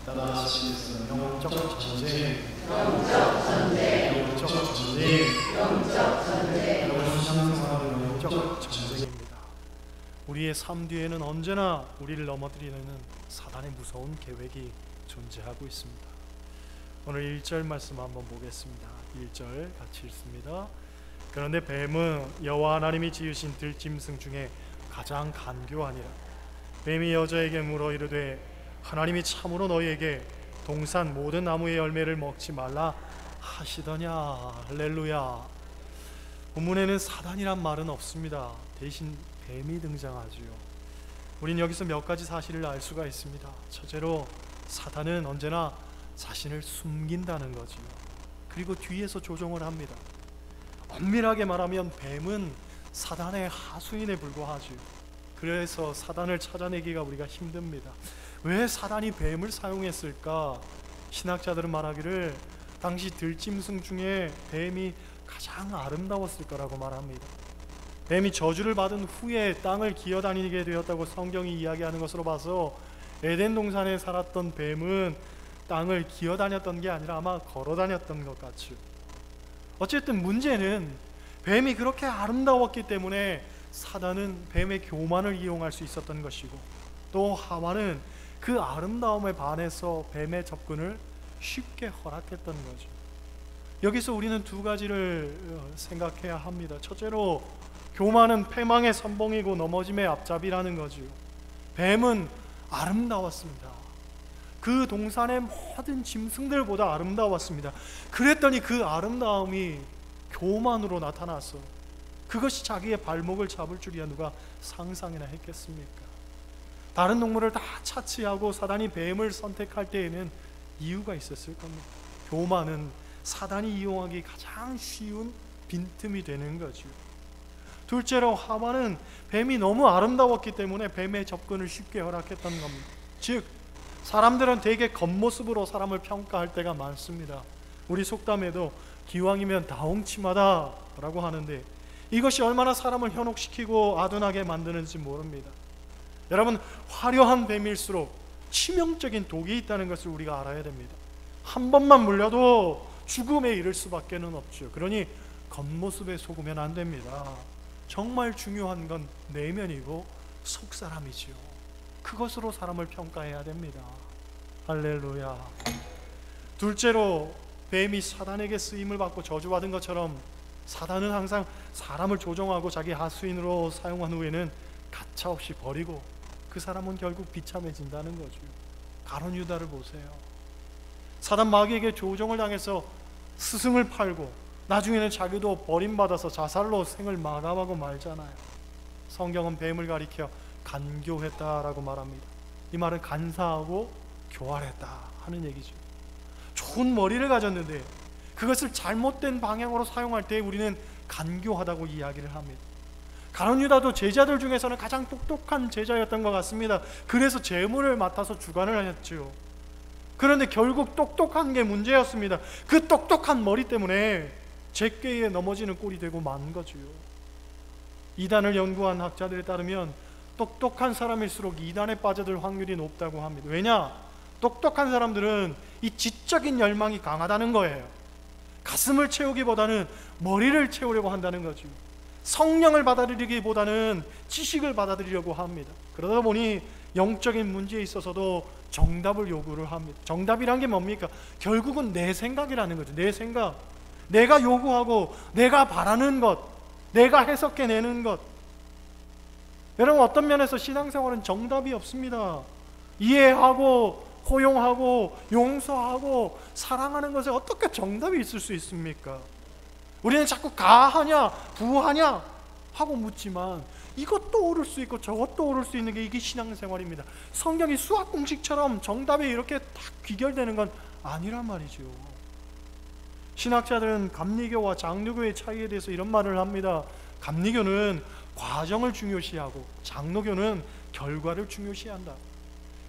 다다시에서 영적 전쟁, 여러분 신앙생활은 영적 전쟁입니다. 우리의 삶 뒤에는 언제나 우리를 넘어뜨리는 사단의 무서운 계획이 존재하고 있습니다. 오늘 1절 말씀 한번 보겠습니다. 1절 같이 읽습니다. 그런데 뱀은 여호와 하나님이 지으신 들짐승 중에 가장 간교하니라. 뱀이 여자에게 물어 이르되 하나님이 참으로 너희에게 동산 모든 나무의 열매를 먹지 말라 하시더냐. 할렐루야. 본문에는 사단이란 말은 없습니다. 대신 뱀이 등장하지요. 우린 여기서 몇 가지 사실을 알 수가 있습니다. 첫째로 사단은 언제나 자신을 숨긴다는 거지요. 그리고 뒤에서 조종을 합니다. 엄밀하게 말하면 뱀은 사단의 하수인에 불과하지요. 그래서 사단을 찾아내기가 우리가 힘듭니다. 왜 사단이 뱀을 사용했을까? 신학자들은 말하기를 당시 들짐승 중에 뱀이 가장 아름다웠을 거라고 말합니다. 뱀이 저주를 받은 후에 땅을 기어다니게 되었다고 성경이 이야기하는 것으로 봐서 에덴 동산에 살았던 뱀은 땅을 기어다녔던 게 아니라 아마 걸어다녔던 것 같죠. 어쨌든 문제는 뱀이 그렇게 아름다웠기 때문에 사단은 뱀의 교만을 이용할 수 있었던 것이고, 또 하와는 그 아름다움에 반해서 뱀의 접근을 쉽게 허락했던 거죠. 여기서 우리는 두 가지를 생각해야 합니다. 첫째로 교만은 패망의 선봉이고 넘어짐의 앞잡이라는 거지요. 뱀은 아름다웠습니다. 그 동산의 모든 짐승들보다 아름다웠습니다. 그랬더니 그 아름다움이 교만으로 나타나서 그것이 자기의 발목을 잡을 줄이야 누가 상상이나 했겠습니까? 다른 동물을 다 차치하고 사단이 뱀을 선택할 때에는 이유가 있었을 겁니다. 교만은 사단이 이용하기 가장 쉬운 빈틈이 되는 거죠. 둘째로 하와는 뱀이 너무 아름다웠기 때문에 뱀의 접근을 쉽게 허락했던 겁니다. 즉 사람들은 되게 겉모습으로 사람을 평가할 때가 많습니다. 우리 속담에도 기왕이면 다홍치마다 라고 하는데 이것이 얼마나 사람을 현혹시키고 아둔하게 만드는지 모릅니다. 여러분, 화려한 뱀일수록 치명적인 독이 있다는 것을 우리가 알아야 됩니다. 한 번만 물려도 죽음에 이를 수밖에 없죠. 그러니 겉모습에 속으면 안 됩니다. 정말 중요한 건 내면이고 속사람이지요. 그것으로 사람을 평가해야 됩니다. 할렐루야. 둘째로 뱀이 사단에게 쓰임을 받고 저주받은 것처럼 사단은 항상 사람을 조종하고 자기 하수인으로 사용한 후에는 가차없이 버리고 그 사람은 결국 비참해진다는 거죠. 가룟 유다를 보세요. 사단 마귀에게 조종을 당해서 스승을 팔고 나중에는 자기도 버림받아서 자살로 생을 마감하고 말잖아요. 성경은 뱀을 가리켜 간교했다라고 말합니다. 이 말은 간사하고 교활했다 하는 얘기죠. 좋은 머리를 가졌는데 그것을 잘못된 방향으로 사용할 때 우리는 간교하다고 이야기를 합니다. 가룟 유다도 제자들 중에서는 가장 똑똑한 제자였던 것 같습니다. 그래서 재물을 맡아서 주관을 하였죠. 그런데 결국 똑똑한 게 문제였습니다. 그 똑똑한 머리 때문에 제꾀에 넘어지는 꼴이 되고 만 거죠. 이단을 연구한 학자들에 따르면 똑똑한 사람일수록 이단에 빠져들 확률이 높다고 합니다. 왜냐? 똑똑한 사람들은 이 지적인 열망이 강하다는 거예요. 가슴을 채우기보다는 머리를 채우려고 한다는 거죠. 성령을 받아들이기보다는 지식을 받아들이려고 합니다. 그러다 보니 영적인 문제에 있어서도 정답을 요구를 합니다. 정답이란 게 뭡니까? 결국은 내 생각이라는 거죠. 내 생각, 내가 요구하고 내가 바라는 것, 내가 해석해내는 것. 여러분, 어떤 면에서 신앙생활은 정답이 없습니다. 이해하고 포용하고 용서하고 사랑하는 것에 어떻게 정답이 있을 수 있습니까? 우리는 자꾸 가하냐 부하냐 하고 묻지만 이것도 옳을 수 있고 저것도 옳을 수 있는 게 이게 신앙생활입니다. 성경이 수학 공식처럼 정답이 이렇게 딱 귀결되는 건 아니란 말이죠. 신학자들은 감리교와 장로교의 차이에 대해서 이런 말을 합니다. 감리교는 과정을 중요시하고 장로교는 결과를 중요시한다.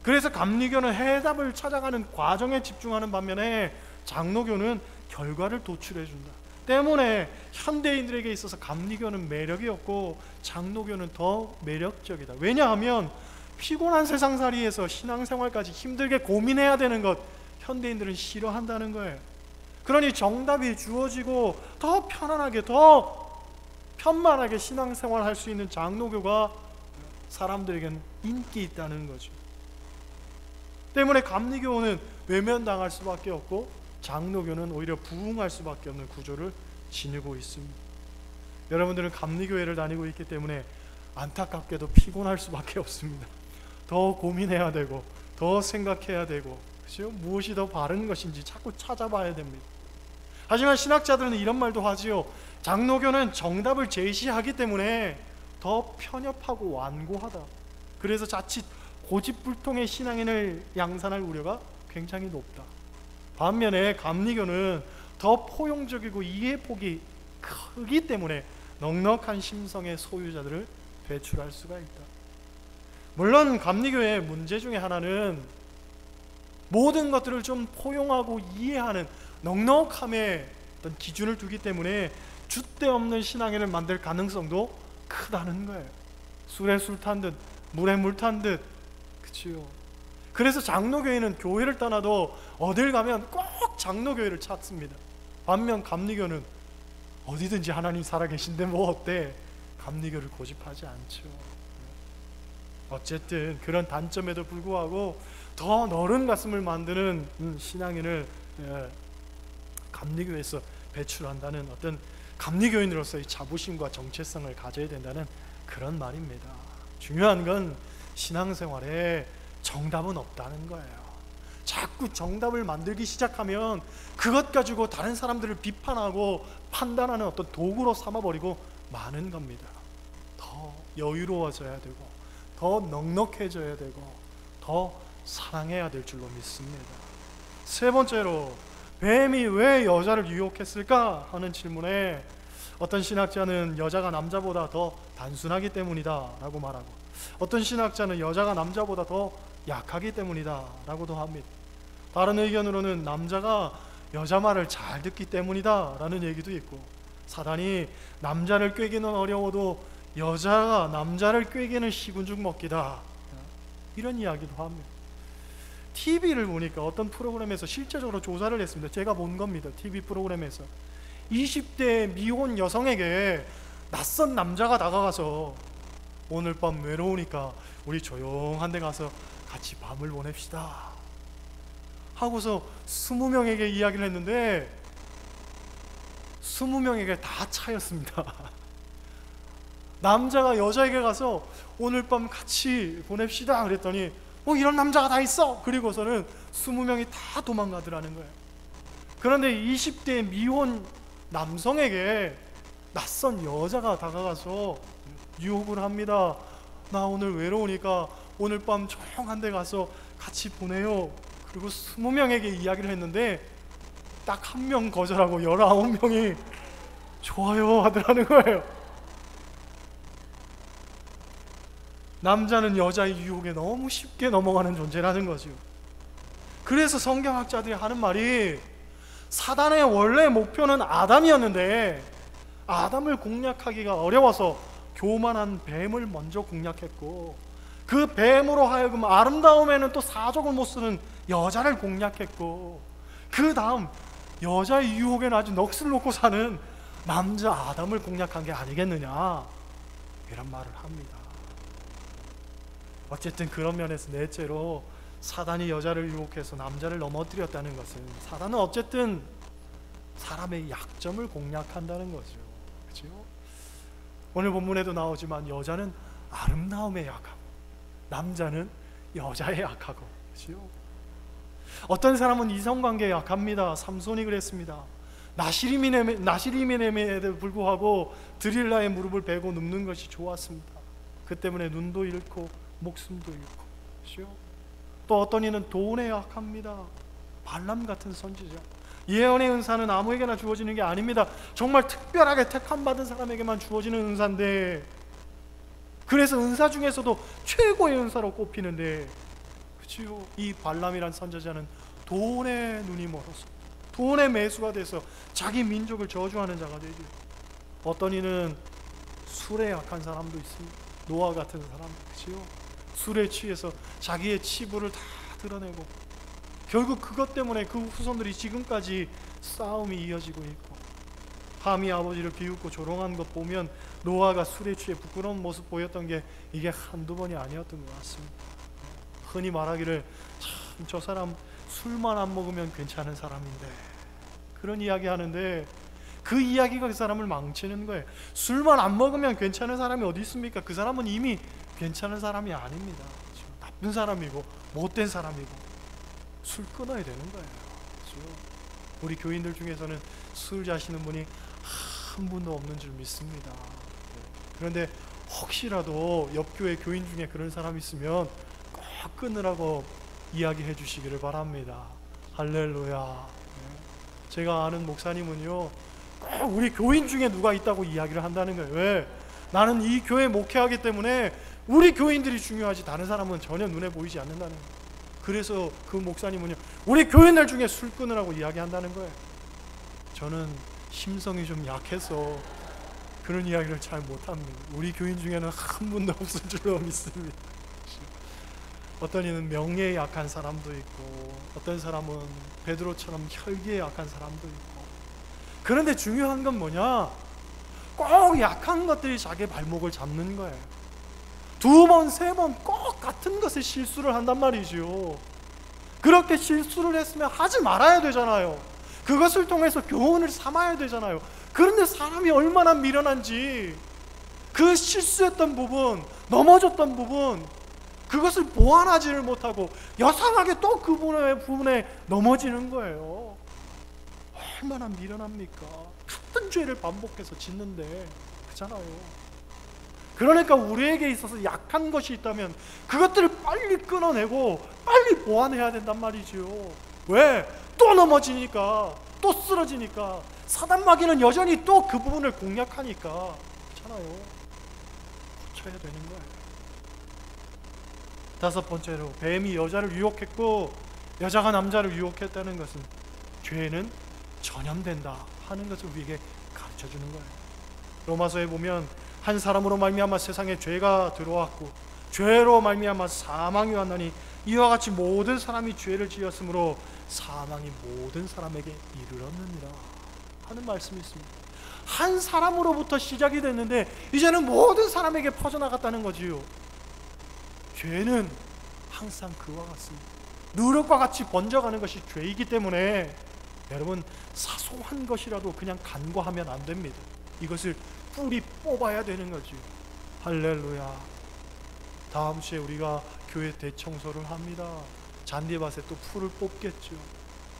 그래서 감리교는 해답을 찾아가는 과정에 집중하는 반면에 장로교는 결과를 도출해준다. 때문에 현대인들에게 있어서 감리교는 매력이 없고 장로교는 더 매력적이다. 왜냐하면 피곤한 세상살이에서 신앙생활까지 힘들게 고민해야 되는 것 현대인들은 싫어한다는 거예요. 그러니 정답이 주어지고 더 편안하게, 더 편만하게 신앙생활할 수 있는 장로교가 사람들에게는 인기 있다는 거죠. 때문에 감리교는 외면당할 수밖에 없고 장로교는 오히려 부흥할 수밖에 없는 구조를 지니고 있습니다. 여러분들은 감리교회를 다니고 있기 때문에 안타깝게도 피곤할 수밖에 없습니다. 더 고민해야 되고 더 생각해야 되고, 그렇죠? 무엇이 더 바른 것인지 자꾸 찾아봐야 됩니다. 하지만 신학자들은 이런 말도 하지요. 장로교는 정답을 제시하기 때문에 더 편협하고 완고하다. 그래서 자칫 고집불통의 신앙인을 양산할 우려가 굉장히 높다. 반면에 감리교는 더 포용적이고 이해폭이 크기 때문에 넉넉한 심성의 소유자들을 배출할 수가 있다. 물론 감리교의 문제 중에 하나는 모든 것들을 좀 포용하고 이해하는 넉넉함의 어떤 기준을 두기 때문에 줏대 없는 신앙인을 만들 가능성도 크다는 거예요. 술에 술 탄 듯 물에 물 탄 듯, 그치요. 그래서 장로교회는 교회를 떠나도 어딜 가면 꼭 장로교회를 찾습니다. 반면 감리교는 어디든지 하나님 살아계신데 뭐 어때? 감리교를 고집하지 않죠. 어쨌든 그런 단점에도 불구하고 더 너른 가슴을 만드는 신앙인을 감리교에서 배출한다는 어떤 감리교인으로서의 자부심과 정체성을 가져야 된다는 그런 말입니다. 중요한 건 신앙생활에 정답은 없다는 거예요. 자꾸 정답을 만들기 시작하면 그것 가지고 다른 사람들을 비판하고 판단하는 어떤 도구로 삼아버리고 마는 겁니다. 더 여유로워져야 되고 더 넉넉해져야 되고 더 사랑해야 될 줄로 믿습니다. 세 번째로, 뱀이 왜 여자를 유혹했을까 하는 질문에 어떤 신학자는 여자가 남자보다 더 단순하기 때문이다 라고 말하고, 어떤 신학자는 여자가 남자보다 더 약하기 때문이다 라고도 합니다. 다른 의견으로는 남자가 여자 말을 잘 듣기 때문이다 라는 얘기도 있고, 사단이 남자를 꾀기는 어려워도 여자가 남자를 꾀기는 시군죽 먹기다, 이런 이야기도 합니다. TV를 보니까 어떤 프로그램에서 실제적으로 조사를 했습니다. 제가 본 겁니다. TV 프로그램에서 20대 미혼 여성에게 낯선 남자가 다가가서 오늘 밤 외로우니까 우리 조용한 데 가서 같이 밤을 보냅시다 하고서 20명에게 이야기를 했는데 20명에게 다 차였습니다. 남자가 여자에게 가서 오늘 밤 같이 보냅시다 그랬더니 이런 남자가 다 있어! 그리고서는 20명이 다 도망가더라는 거예요. 그런데 20대 미혼 남성에게 낯선 여자가 다가가서 유혹을 합니다. 나 오늘 외로우니까 오늘 밤 조용한 데 가서 같이 보내요. 그리고 20명에게 이야기를 했는데 딱 한 명 거절하고 19명이 좋아요 하더라는 거예요. 남자는 여자의 유혹에 너무 쉽게 넘어가는 존재라는 거죠. 그래서 성경학자들이 하는 말이, 사단의 원래 목표는 아담이었는데 아담을 공략하기가 어려워서 교만한 뱀을 먼저 공략했고, 그 뱀으로 하여금 아름다움에는 또 사족을 못 쓰는 여자를 공략했고, 그 다음 여자의 유혹에는 아주 넋을 놓고 사는 남자 아담을 공략한 게 아니겠느냐, 이런 말을 합니다. 어쨌든 그런 면에서 넷째로 사단이 여자를 유혹해서 남자를 넘어뜨렸다는 것은, 사단은 어쨌든 사람의 약점을 공략한다는 거죠. 그렇죠? 오늘 본문에도 나오지만 여자는 아름다움에 약하고 남자는 여자에 약하고, 그렇죠? 어떤 사람은 이성관계에 약합니다. 삼손이 그랬습니다. 나시림임에도 불구하고 드릴라의 무릎을 베고 눕는 것이 좋았습니다. 그 때문에 눈도 잃고 목숨도 잃고, 그렇죠? 또 어떤 이는 돈에 약합니다. 발람 같은 선지자. 예언의 은사는 아무에게나 주어지는 게 아닙니다. 정말 특별하게 택함받은 사람에게만 주어지는 은사인데, 그래서 은사 중에서도 최고의 은사로 꼽히는데, 그렇죠? 이 발람이란 선지자는 돈에 눈이 멀어서 돈의 매수가 돼서 자기 민족을 저주하는 자가 되죠. 어떤 이는 술에 약한 사람도 있습니다. 노아 같은 사람, 그렇죠? 술에 취해서 자기의 치부를 다 드러내고 결국 그것 때문에 그 후손들이 지금까지 싸움이 이어지고 있고, 함이 아버지를 비웃고 조롱한 것 보면 노아가 술에 취해 부끄러운 모습 보였던 게 이게 한두 번이 아니었던 것 같습니다. 흔히 말하기를 참 저 사람 술만 안 먹으면 괜찮은 사람인데, 그런 이야기 하는데 그 이야기가 그 사람을 망치는 거예요. 술만 안 먹으면 괜찮은 사람이 어디 있습니까? 그 사람은 이미 괜찮은 사람이 아닙니다. 나쁜 사람이고 못된 사람이고 술 끊어야 되는 거예요. 그렇죠? 우리 교인들 중에서는 술 자시는 분이 한 분도 없는 줄 믿습니다. 그런데 혹시라도 옆 교회 교인 중에 그런 사람이 있으면 꼭 끊으라고 이야기해 주시기를 바랍니다. 할렐루야. 제가 아는 목사님은요, 꼭 우리 교인 중에 누가 있다고 이야기를 한다는 거예요. 왜? 나는 이 교회 목회하기 때문에 우리 교인들이 중요하지 다른 사람은 전혀 눈에 보이지 않는다는 거예요. 그래서 그 목사님은요, 우리 교인들 중에 술 끊으라고 이야기한다는 거예요. 저는 심성이 좀 약해서 그런 이야기를 잘 못합니다. 우리 교인 중에는 한 분도 없을 줄로 믿습니다. 어떤 이는 명예에 약한 사람도 있고, 어떤 사람은 베드로처럼 혈기에 약한 사람도 있고. 그런데 중요한 건 뭐냐? 꼭 약한 것들이 자기 발목을 잡는 거예요. 두 번, 세 번 꼭 같은 것을 실수를 한단 말이죠. 그렇게 실수를 했으면 하지 말아야 되잖아요. 그것을 통해서 교훈을 삼아야 되잖아요. 그런데 사람이 얼마나 미련한지 그 실수했던 부분, 넘어졌던 부분, 그것을 보완하지를 못하고 여상하게 또 그 부분에 넘어지는 거예요. 얼마나 미련합니까? 같은 죄를 반복해서 짓는데, 그렇잖아요. 그러니까 우리에게 있어서 약한 것이 있다면 그것들을 빨리 끊어내고 빨리 보완해야 된단 말이죠. 왜? 또 넘어지니까, 또 쓰러지니까, 사단 마귀는 여전히 또 그 부분을 공략하니까, 그렇잖아요. 고쳐야 되는 거예요. 다섯 번째로, 뱀이 여자를 유혹했고 여자가 남자를 유혹했다는 것은 죄는 전염된다 하는 것을 우리에게 가르쳐주는 거예요. 로마서에 보면 한 사람으로 말미암아 세상에 죄가 들어왔고 죄로 말미암아 사망이 왔나니 이와 같이 모든 사람이 죄를 지었으므로 사망이 모든 사람에게 이르렀느니라 하는 말씀이 있습니다. 한 사람으로부터 시작이 됐는데 이제는 모든 사람에게 퍼져나갔다는 거지요. 죄는 항상 그와 같습니다. 누룩과 같이 번져가는 것이 죄이기 때문에 여러분, 사소한 것이라도 그냥 간과하면 안 됩니다. 이것을 뿌리 뽑아야 되는 거죠. 할렐루야. 다음 주에 우리가 교회 대청소를 합니다. 잔디밭에 또 풀을 뽑겠죠.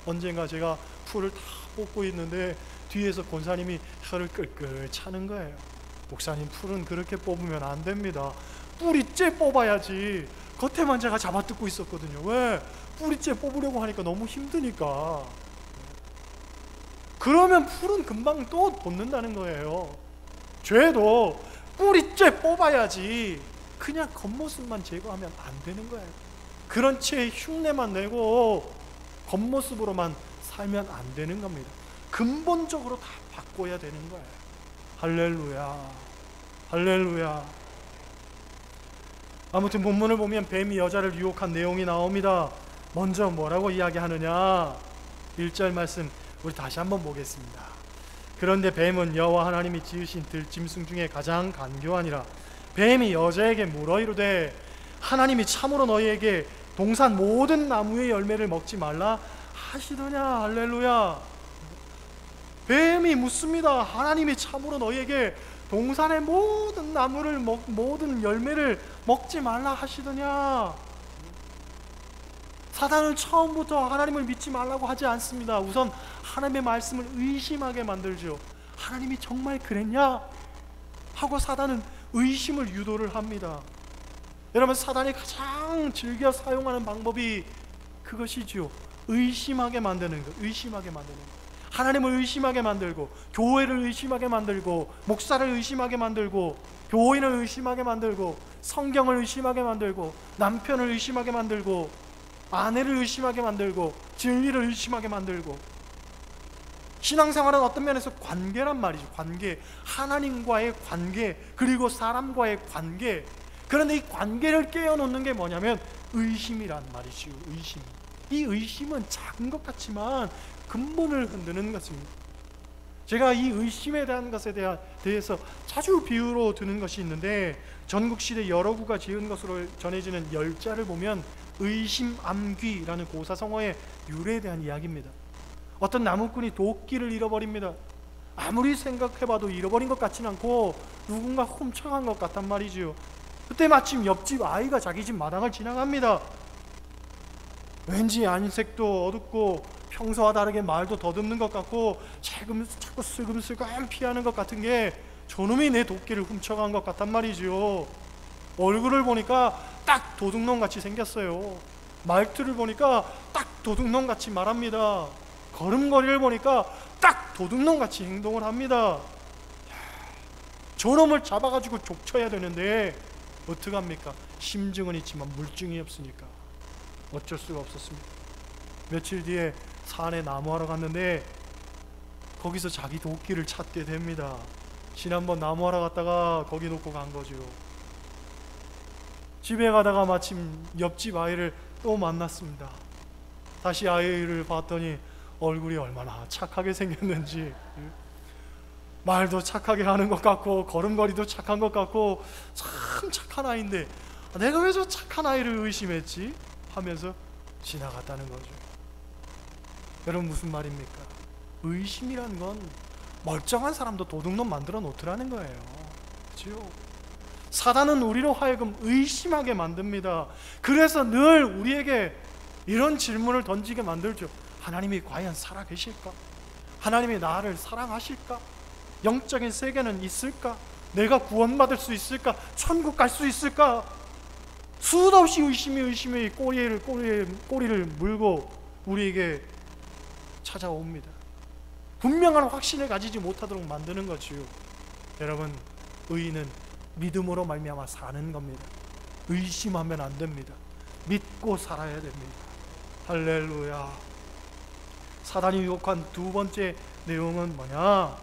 언젠가 제가 풀을 다 뽑고 있는데 뒤에서 권사님이 혀를 끌끌 차는 거예요. 목사님, 풀은 그렇게 뽑으면 안 됩니다. 뿌리째 뽑아야지. 겉에만 제가 잡아뜯고 있었거든요. 왜? 뿌리째 뽑으려고 하니까 너무 힘드니까. 그러면 풀은 금방 또 돋는다는 거예요. 죄도 뿌리째 뽑아야지 그냥 겉모습만 제거하면 안 되는 거예요. 그런 채 흉내만 내고 겉모습으로만 살면 안 되는 겁니다. 근본적으로 다 바꿔야 되는 거예요. 할렐루야. 할렐루야. 아무튼 본문을 보면 뱀이 여자를 유혹한 내용이 나옵니다. 먼저 뭐라고 이야기하느냐? 1절 말씀 우리 다시 한번 보겠습니다. 그런데 뱀은 여호와 하나님이 지으신 들짐승 중에 가장 간교하니라. 뱀이 여자에게 물어 이르되 하나님이 참으로 너희에게 동산 모든 나무의 열매를 먹지 말라 하시더냐? 할렐루야. 뱀이 묻습니다. 하나님이 참으로 너희에게 동산의 모든 나무를 모든 열매를 먹지 말라 하시더냐? 사단은 처음부터 하나님을 믿지 말라고 하지 않습니다. 우선 하나님의 말씀을 의심하게 만들죠. 하나님이 정말 그랬냐? 하고 사단은 의심을 유도를 합니다. 여러분, 사단이 가장 즐겨 사용하는 방법이 그것이죠. 의심하게 만드는 것, 의심하게 만드는 것. 하나님을 의심하게 만들고, 교회를 의심하게 만들고, 목사를 의심하게 만들고, 교인을 의심하게 만들고, 성경을 의심하게 만들고, 남편을 의심하게 만들고, 아내를 의심하게 만들고, 진리를 의심하게 만들고. 신앙생활은 어떤 면에서 관계란 말이죠. 관계, 하나님과의 관계, 그리고 사람과의 관계, 그런데 이 관계를 깨어놓는 게 뭐냐면 의심이란 말이죠. 의심. 이 의심은 작은 것 같지만 근본을 흔드는 것입니다. 제가 이 의심에 대한 것에 대해서 자주 비유로 드는 것이 있는데, 전국시대 여러 구가 지은 것으로 전해지는 열자를 보면 의심암귀라는 고사성어의 유래에 대한 이야기입니다. 어떤 나무꾼이 도끼를 잃어버립니다. 아무리 생각해봐도 잃어버린 것 같지는 않고 누군가 훔쳐간 것 같단 말이지요. 그때 마침 옆집 아이가 자기 집 마당을 지나갑니다. 왠지 안색도 어둡고 평소와 다르게 말도 더듬는 것 같고 자꾸 슬금슬금 피하는 것 같은 게 저놈이 내 도끼를 훔쳐간 것 같단 말이지요. 얼굴을 보니까 딱 도둑놈같이 생겼어요. 말투를 보니까 딱 도둑놈같이 말합니다. 걸음걸이를 보니까 딱 도둑놈같이 행동을 합니다. 저놈을 잡아가지고 족쳐야 되는데 어떡합니까? 심증은 있지만 물증이 없으니까 어쩔 수가 없었습니다. 며칠 뒤에 산에 나무하러 갔는데 거기서 자기 도끼를 찾게 됩니다. 지난번 나무하러 갔다가 거기 놓고 간 거죠. 집에 가다가 마침 옆집 아이를 또 만났습니다. 다시 아이를 봤더니 얼굴이 얼마나 착하게 생겼는지, 말도 착하게 하는 것 같고 걸음걸이도 착한 것 같고 참 착한 아이인데 내가 왜 저 착한 아이를 의심했지? 하면서 지나갔다는 거죠. 여러분, 무슨 말입니까? 의심이란 건 멀쩡한 사람도 도둑놈 만들어 놓더라는 거예요. 그렇죠? 사단은 우리로 하여금 의심하게 만듭니다. 그래서 늘 우리에게 이런 질문을 던지게 만들죠. 하나님이 과연 살아계실까? 하나님이 나를 사랑하실까? 영적인 세계는 있을까? 내가 구원받을 수 있을까? 천국 갈 수 있을까? 수도 없이 의심이 꼬리를 물고 우리에게 찾아옵니다. 분명한 확신을 가지지 못하도록 만드는 것이요. 여러분, 의인은 믿음으로 말미암아 사는 겁니다. 의심하면 안 됩니다. 믿고 살아야 됩니다. 할렐루야. 사단이 유혹한 두 번째 내용은 뭐냐?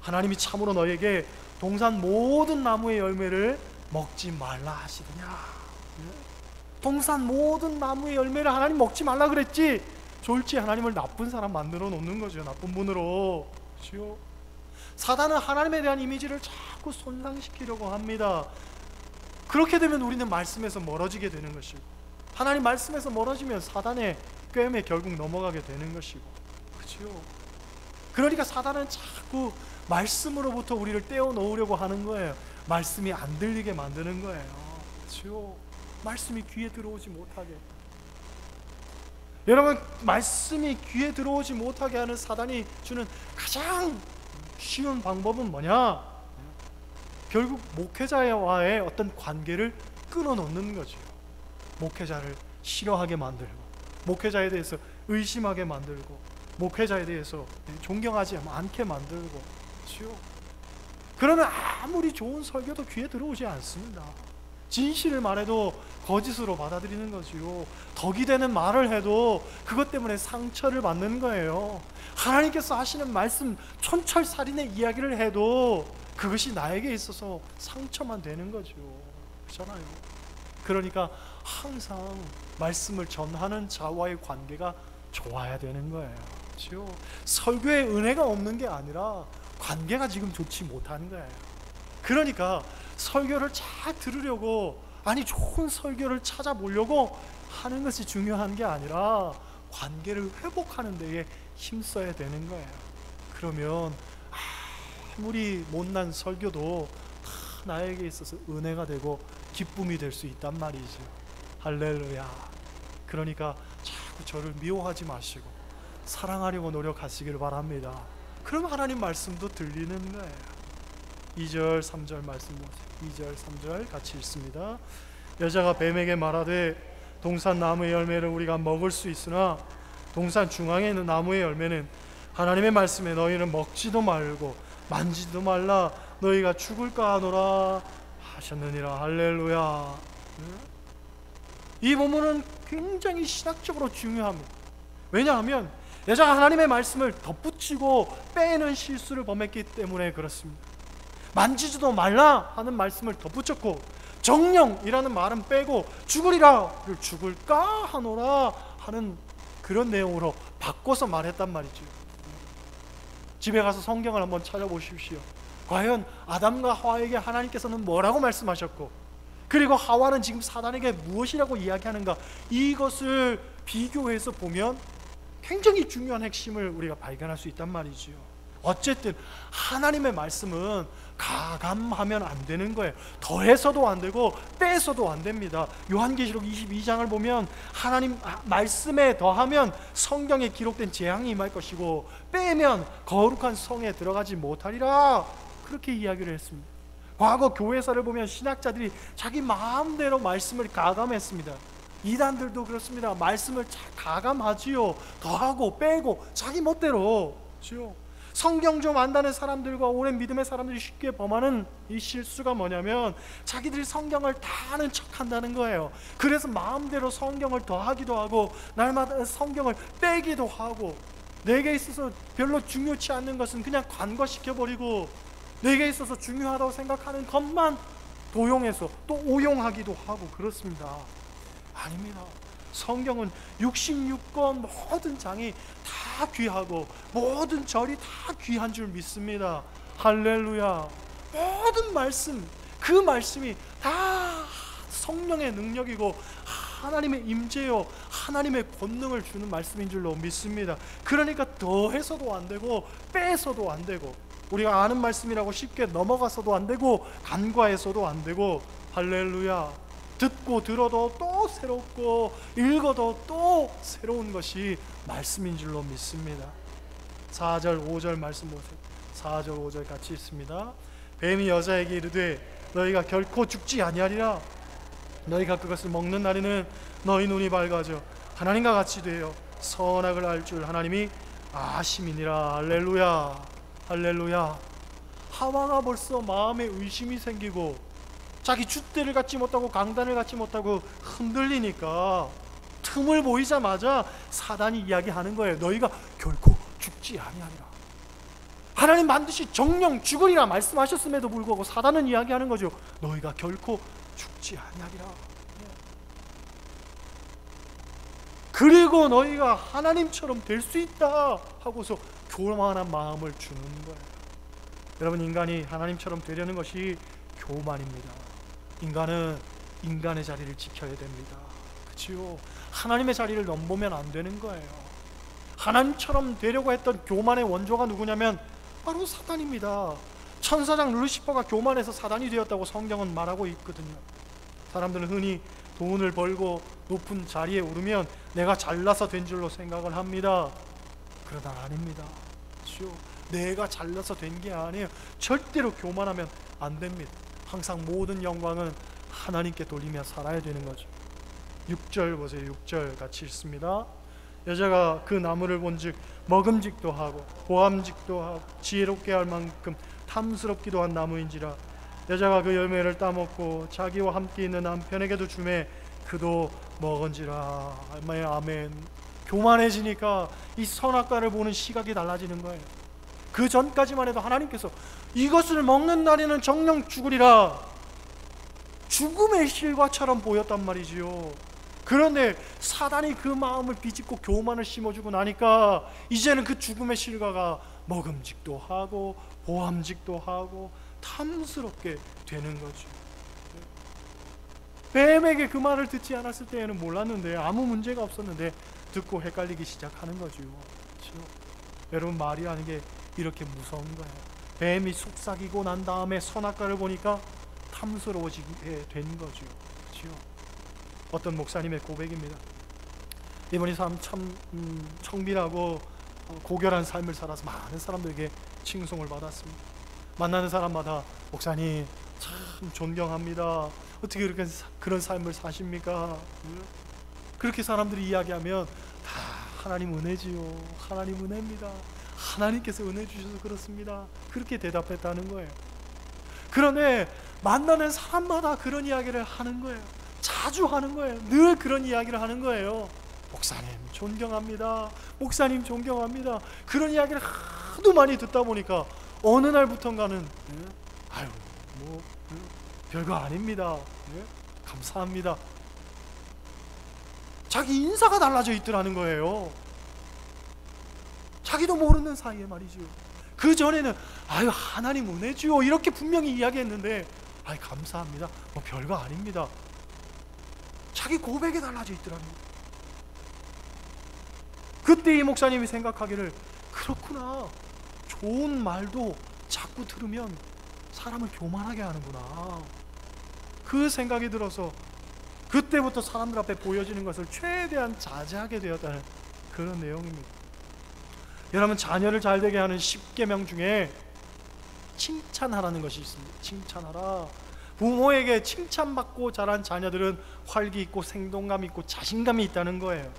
하나님이 참으로 너에게 동산 모든 나무의 열매를 먹지 말라 하시더냐. 동산 모든 나무의 열매를 하나님 먹지 말라 그랬지. 졸지 하나님을 나쁜 사람 만들어 놓는 거죠. 나쁜 분으로. 그렇죠? 사단은 하나님에 대한 이미지를 자꾸 손상시키려고 합니다. 그렇게 되면 우리는 말씀에서 멀어지게 되는 것이고, 하나님 말씀에서 멀어지면 사단의 꿰매 결국 넘어가게 되는 것이고, 그렇죠? 그러니까 사단은 자꾸 말씀으로부터 우리를 떼어놓으려고 하는 거예요. 말씀이 안 들리게 만드는 거예요. 그렇죠? 말씀이 귀에 들어오지 못하게. 여러분, 말씀이 귀에 들어오지 못하게 하는 사단이 주는 가장 쉬운 방법은 뭐냐? 결국 목회자와의 어떤 관계를 끊어놓는 거죠. 목회자를 싫어하게 만들고, 목회자에 대해서 의심하게 만들고, 목회자에 대해서 존경하지 않게 만들고. 그렇죠? 그러면 아무리 좋은 설교도 귀에 들어오지 않습니다. 진실을 말해도 거짓으로 받아들이는 거지요. 덕이 되는 말을 해도 그것 때문에 상처를 받는 거예요. 하나님께서 하시는 말씀, 촌철살인의 이야기를 해도 그것이 나에게 있어서 상처만 되는 거죠. 그렇잖아요. 그러니까 항상 말씀을 전하는 자와의 관계가 좋아야 되는 거예요. 그렇죠? 설교에 은혜가 없는 게 아니라 관계가 지금 좋지 못한 거예요. 그러니까 설교를 잘 들으려고, 아니 좋은 설교를 찾아보려고 하는 것이 중요한 게 아니라 관계를 회복하는 데에 힘써야 되는 거예요. 그러면 아무리 못난 설교도 다 나에게 있어서 은혜가 되고 기쁨이 될 수 있단 말이죠. 할렐루야. 그러니까 자꾸 저를 미워하지 마시고 사랑하려고 노력하시길 바랍니다. 그럼 하나님 말씀도 들리는 거예요. 2절 3절 말씀 보세요. 2절 3절 같이 읽습니다. 여자가 뱀에게 말하되 동산 나무의 열매를 우리가 먹을 수 있으나 동산 중앙에 있는 나무의 열매는 하나님의 말씀에 너희는 먹지도 말고 만지지도 말라 너희가 죽을까 하노라 하셨느니라. 할렐루야. 이 본문은 굉장히 신학적으로 중요합니다. 왜냐하면 여자가 하나님의 말씀을 덧붙이고 빼는 실수를 범했기 때문에 그렇습니다. 만지지도 말라 하는 말씀을 덧붙였고 정령이라는 말은 빼고 죽으리라를 죽을까 하노라 하는 그런 내용으로 바꿔서 말했단 말이죠. 집에 가서 성경을 한번 찾아보십시오. 과연 아담과 하와에게 하나님께서는 뭐라고 말씀하셨고, 그리고 하와는 지금 사단에게 무엇이라고 이야기하는가, 이것을 비교해서 보면 굉장히 중요한 핵심을 우리가 발견할 수 있단 말이지요. 어쨌든 하나님의 말씀은 가감하면 안 되는 거예요. 더해서도 안 되고 빼서도 안 됩니다. 요한계시록 22장을 보면 하나님 말씀에 더하면 성경에 기록된 재앙이 임할 것이고 빼면 거룩한 성에 들어가지 못하리라, 그렇게 이야기를 했습니다. 과거 교회사를 보면 신학자들이 자기 마음대로 말씀을 가감했습니다. 이단들도 그렇습니다. 말씀을 가감하지요. 더하고 빼고 자기 멋대로 지요. 성경 좀 안다는 사람들과 오랜 믿음의 사람들이 쉽게 범하는 이 실수가 뭐냐면 자기들이 성경을 다 아는 척한다는 거예요. 그래서 마음대로 성경을 더하기도 하고 날마다 성경을 빼기도 하고, 내게 있어서 별로 중요치 않는 것은 그냥 간과시켜버리고 내게 있어서 중요하다고 생각하는 것만 도용해서 또 오용하기도 하고 그렇습니다. 아닙니다. 성경은 66권 모든 장이 다 귀하고 모든 절이 다 귀한 줄 믿습니다. 할렐루야. 모든 말씀, 그 말씀이 다 성령의 능력이고 하나님의 임재요 하나님의 권능을 주는 말씀인 줄로 믿습니다. 그러니까 더해서도 안 되고 빼서도 안 되고, 우리가 아는 말씀이라고 쉽게 넘어가서도 안 되고 간과해서도 안 되고, 할렐루야. 듣고 들어도 또 새롭고 읽어도 또 새로운 것이 말씀인 줄로 믿습니다. 4절 5절 말씀 보세요. 4절 5절 같이 있습니다. 뱀이 여자에게 이르되 너희가 결코 죽지 아니하리라. 너희가 그것을 먹는 날에는 너희 눈이 밝아져 하나님과 같이 되어 선악을 알 줄 하나님이 아심이니라. 할렐루야. 할렐루야. 하와가 벌써 마음에 의심이 생기고 자기 줏대를 갖지 못하고 강단을 갖지 못하고 흔들리니까 틈을 보이자마자 사단이 이야기하는 거예요. 너희가 결코 죽지 아니하리라. 하나님 반드시 정령 죽으리라 말씀하셨음에도 불구하고 사단은 이야기하는 거죠. 너희가 결코 죽지 아니하리라. 그리고 너희가 하나님처럼 될 수 있다 하고서 교만한 마음을 주는 거예요. 여러분, 인간이 하나님처럼 되려는 것이 교만입니다. 인간은 인간의 자리를 지켜야 됩니다. 그렇지요? 하나님의 자리를 넘보면 안 되는 거예요. 하나님처럼 되려고 했던 교만의 원조가 누구냐면 바로 사단입니다. 천사장 루시퍼가 교만해서 사단이 되었다고 성경은 말하고 있거든요. 사람들은 흔히 돈을 벌고 높은 자리에 오르면 내가 잘나서 된 줄로 생각을 합니다. 그러나 아닙니다. 그렇죠? 내가 잘나서 된 게 아니에요. 절대로 교만하면 안 됩니다. 항상 모든 영광은 하나님께 돌리며 살아야 되는 거죠. 6절 보세요. 6절 같이 읽습니다. 여자가 그 나무를 본즉 먹음직도 하고 보암직도 하고 지혜롭게 할 만큼 탐스럽기도 한 나무인지라. 여자가 그 열매를 따먹고 자기와 함께 있는 남편에게도 주매 그도 먹은지라. 아멘. 교만해지니까 이 선악과를 보는 시각이 달라지는 거예요. 그 전까지만 해도 하나님께서 이것을 먹는 날에는 정령 죽으리라, 죽음의 실과처럼 보였단 말이지요. 그런데 사단이 그 마음을 비집고 교만을 심어주고 나니까 이제는 그 죽음의 실과가 먹음직도 하고 보암직도 하고 탐스럽게 되는 거죠. 뱀에게 그 말을 듣지 않았을 때에는 몰랐는데, 아무 문제가 없었는데 듣고 헷갈리기 시작하는 거죠. 그렇죠? 여러분, 말이라는 게 이렇게 무서운 거예요. 뱀이 속삭이고 난 다음에 선악과를 보니까 탐스러워지게 된 거죠. 그렇죠? 어떤 목사님의 고백입니다. 이분이 참 청빈하고 고결한 삶을 살아서 많은 사람들에게 칭송을 받았습니다. 만나는 사람마다 목사님 참 존경합니다. 어떻게 그런 삶을 사십니까? 그렇게 사람들이 이야기하면 다 하나님 은혜지요. 하나님 은혜입니다. 하나님께서 은혜 주셔서 그렇습니다. 그렇게 대답했다는 거예요. 그런데 만나는 사람마다 그런 이야기를 하는 거예요. 자주 하는 거예요. 늘 그런 이야기를 하는 거예요. 목사님 존경합니다. 목사님 존경합니다. 그런 이야기를 하도 많이 듣다 보니까 어느 날부턴가는 별거 아닙니다. 예? 감사합니다. 자기 인사가 달라져 있더라는 거예요. 자기도 모르는 사이에 말이죠. 그 전에는 아유 하나님 은혜 주요 이렇게 분명히 이야기했는데 아이 감사합니다. 뭐 별거 아닙니다. 자기 고백에 달라져 있더라는 거예요. 그때 이 목사님이 생각하기를 그렇구나. 좋은 말도 자꾸 들으면 사람을 교만하게 하는구나. 그 생각이 들어서 그때부터 사람들 앞에 보여지는 것을 최대한 자제하게 되었다는 그런 내용입니다. 여러분, 자녀를 잘되게 하는 10계명 중에 칭찬하라는 것이 있습니다. 칭찬하라. 부모에게 칭찬받고 자란 자녀들은 활기 있고 생동감 있고 자신감이 있다는 거예요.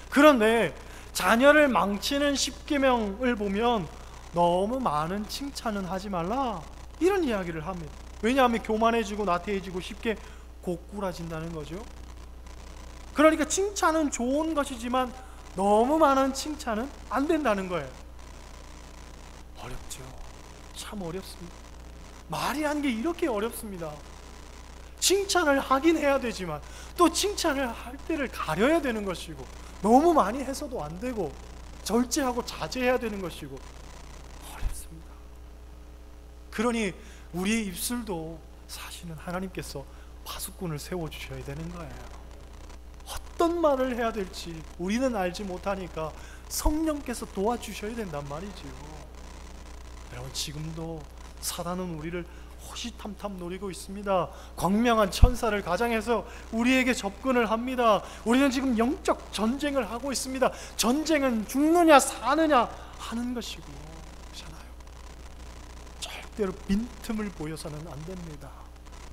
그런데 자녀를 망치는 10계명을 보면 너무 많은 칭찬은 하지 말라 이런 이야기를 합니다. 왜냐하면 교만해지고 나태해지고 쉽게 고꾸라진다는 거죠. 그러니까 칭찬은 좋은 것이지만 너무 많은 칭찬은 안 된다는 거예요. 어렵죠. 참 어렵습니다. 말이 한 게 이렇게 어렵습니다. 칭찬을 하긴 해야 되지만 또 칭찬을 할 때를 가려야 되는 것이고 너무 많이 해서도 안 되고 절제하고 자제해야 되는 것이고 어렵습니다. 그러니 우리의 입술도 사실은 하나님께서 파수꾼을 세워주셔야 되는 거예요. 어떤 말을 해야 될지 우리는 알지 못하니까 성령께서 도와주셔야 된단 말이죠. 여러분, 지금도 사단은 우리를 호시탐탐 노리고 있습니다. 광명한 천사를 가장해서 우리에게 접근을 합니다. 우리는 지금 영적 전쟁을 하고 있습니다. 전쟁은 죽느냐 사느냐 하는 것이고 그렇잖아요. 절대로 빈틈을 보여서는 안 됩니다.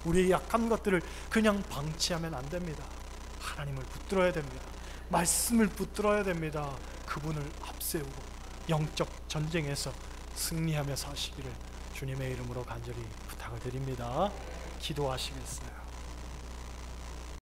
우리의 약한 것들을 그냥 방치하면 안 됩니다. 하나님을 붙들어야 됩니다. 말씀을 붙들어야 됩니다. 그분을 앞세우고 영적 전쟁에서 승리하며 사시기를 주님의 이름으로 간절히 부탁을 드립니다. 기도하시겠어요?